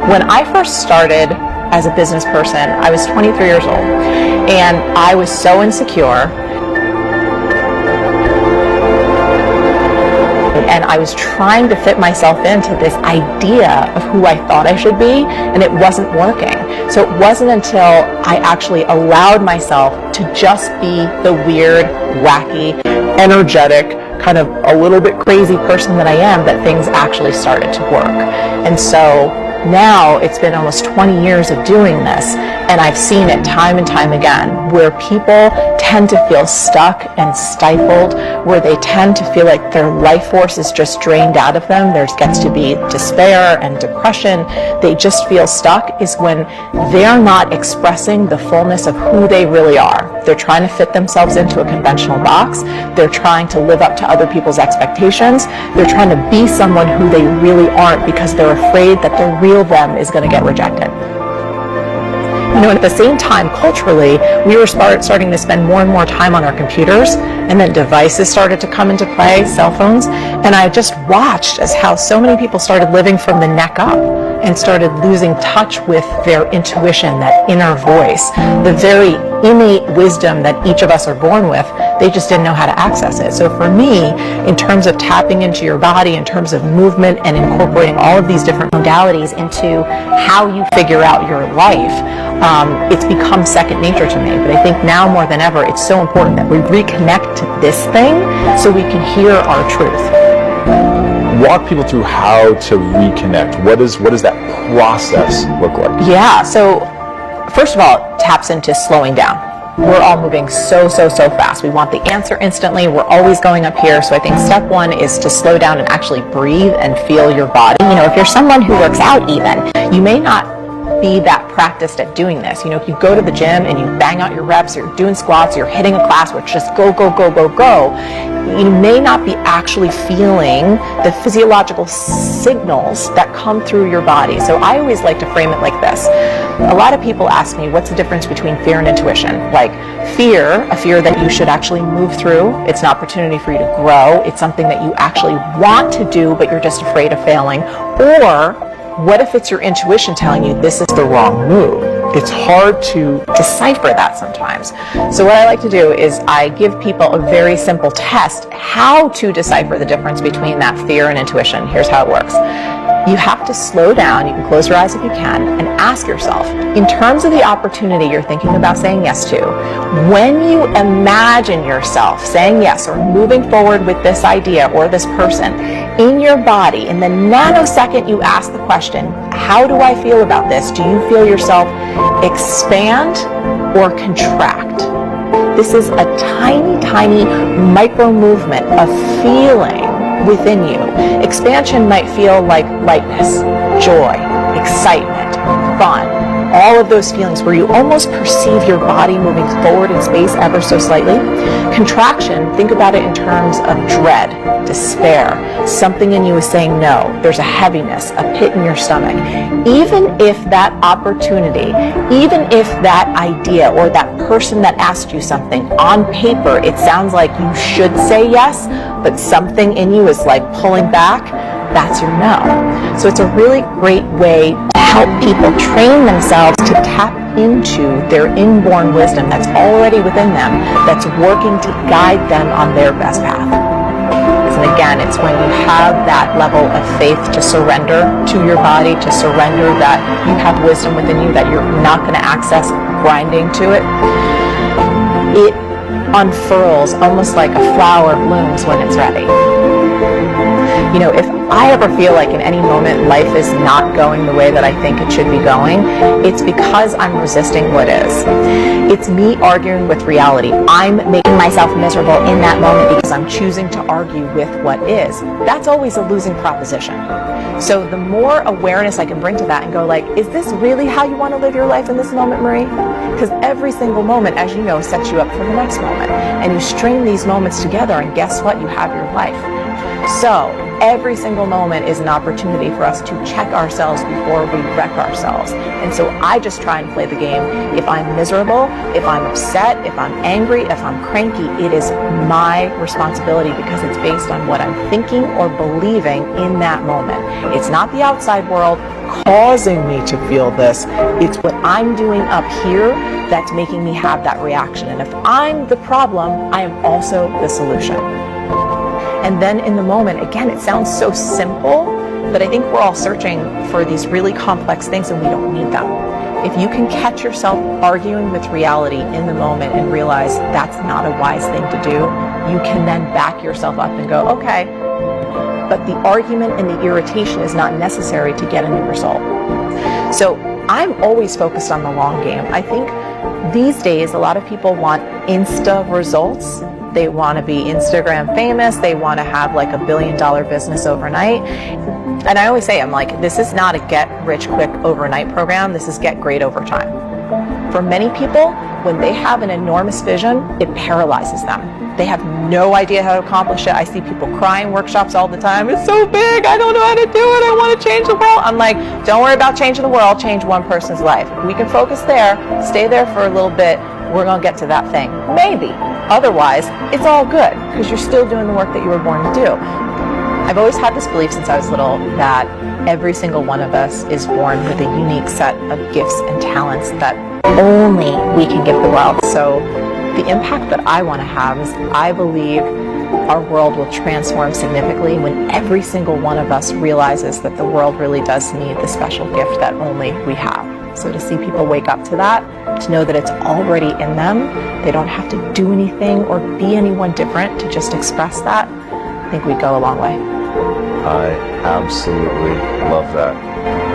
When I first started as a business person, I was 23 years old, and I was so insecure, and I was trying to fit myself into this idea of who I thought I should be, and it wasn't working. So it wasn't until I actually allowed myself to just be the weird, wacky, energetic, kind of a little bit crazy person that I am that things actually started to work. And so now it's been almost 20 years of doing this, and I've seen it time and time again, where people tend to feel stuck and stifled, where they tend to feel like their life force is just drained out of them. There gets to be despair and depression. They just feel stuck is when they're not expressing the fullness of who they really are. They're trying to fit themselves into a conventional box. They're trying to live up to other people's expectations. They're trying to be someone who they really aren't because they're afraid that the real them is going to get rejected. You know, at the same time, culturally, we were starting to spend more and more time on our computers, and then devices started to come into play, cell phones, and I just watched as how so many people started living from the neck up and started losing touch with their intuition, that inner voice, the very innate wisdom that each of us are born with. They just didn't know how to access it. So for me, in terms of tapping into your body, in terms of movement and incorporating all of these different modalities into how you figure out your life, it's become second nature to me. But I think now more than ever, it's so important that we reconnect to this thing so we can hear our truth. Walk people through how to reconnect. What does that process look like? Yeah, so first of all, it taps into slowing down. We're all moving so fast. We want the answer instantly. We're always going up here. So I think step one is to slow down and actually breathe and feel your body. You know, if you're someone who works out even, you may not be that practiced at doing this. You know, if you go to the gym and you bang out your reps, or you're doing squats, or you're hitting a class where it's just go, you may not be actually feeling the physiological signals that come through your body. So I always like to frame it like this. A lot of people ask me, what's the difference between fear and intuition? Like fear, a fear that you should actually move through. It's an opportunity for you to grow. It's something that you actually want to do, but you're just afraid of failing. Or what if it's your intuition telling you this is the wrong move? It's hard to decipher that sometimes. So what I like to do is I give people a very simple test how to decipher the difference between that fear and intuition. Here's how it works. You have to slow down, you can close your eyes if you can, and ask yourself, in terms of the opportunity you're thinking about saying yes to, when you imagine yourself saying yes or moving forward with this idea or this person, in your body, in the nanosecond you ask the question, how do I feel about this? Do you feel yourself expand or contract? This is a tiny micro movement of feeling within you. Expansion might feel like lightness, joy, excitement, fun, all of those feelings where you almost perceive your body moving forward in space ever so slightly. Contraction, think about it in terms of dread, despair. Something in you is saying no. There's a heaviness, a pit in your stomach. Even if that opportunity, even if that idea or that person that asked you something, on paper it sounds like you should say yes, but something in you is like pulling back, that's your no. So it's a really great way to help people train themselves to tap into their inborn wisdom that's already within them, that's working to guide them on their best path. And again, it's when you have that level of faith to surrender to your body, to surrender that you have wisdom within you, that you're not going to access grinding to it. It unfurls almost like a flower blooms when it's ready. You know, if I ever feel like in any moment life is not going the way that I think it should be going, it's because I'm resisting what is. It's me arguing with reality. I'm making myself miserable in that moment because I'm choosing to argue with what is. That's always a losing proposition. So the more awareness I can bring to that and go like, is this really how you want to live your life in this moment, Marie? Because every single moment, as you know, sets you up for the next moment. And you string these moments together and guess what? You have your life. So every single moment is an opportunity for us to check ourselves before we wreck ourselves. And so I just try and play the game. If I'm miserable, if I'm upset, if I'm angry, if I'm cranky, it is my responsibility because it's based on what I'm thinking or believing in that moment. It's not the outside world causing me to feel this. It's what I'm doing up here that's making me have that reaction. And if I'm the problem, I am also the solution. And then in the moment, again, it sounds so simple, but I think we're all searching for these really complex things and we don't need them. If you can catch yourself arguing with reality in the moment and realize that's not a wise thing to do, you can then back yourself up and go, okay, but the argument and the irritation is not necessary to get a new result. So I'm always focused on the long game. I think these days, a lot of people want Insta results. They want to be Instagram famous. They want to have like $1 billion business overnight. And I always say, I'm like, this is not a get rich quick overnight program. This is get great over time. For many people, when they have an enormous vision, it paralyzes them. They have no idea how to accomplish it. I see people cry in workshops all the time. It's so big. I don't know how to do it. I want to change the world. I'm like, don't worry about changing the world. Change one person's life. If we can focus there, stay there for a little bit, we're going to get to that thing. Maybe. Otherwise, it's all good because you're still doing the work that you were born to do. I've always had this belief since I was little that every single one of us is born with a unique set of gifts and talents that only we can give the world. So the impact that I want to have is I believe our world will transform significantly when every single one of us realizes that the world really does need the special gift that only we have. So to see people wake up to that, to know that it's already in them, they don't have to do anything or be anyone different to just express that, I think we'd go a long way. I absolutely love that.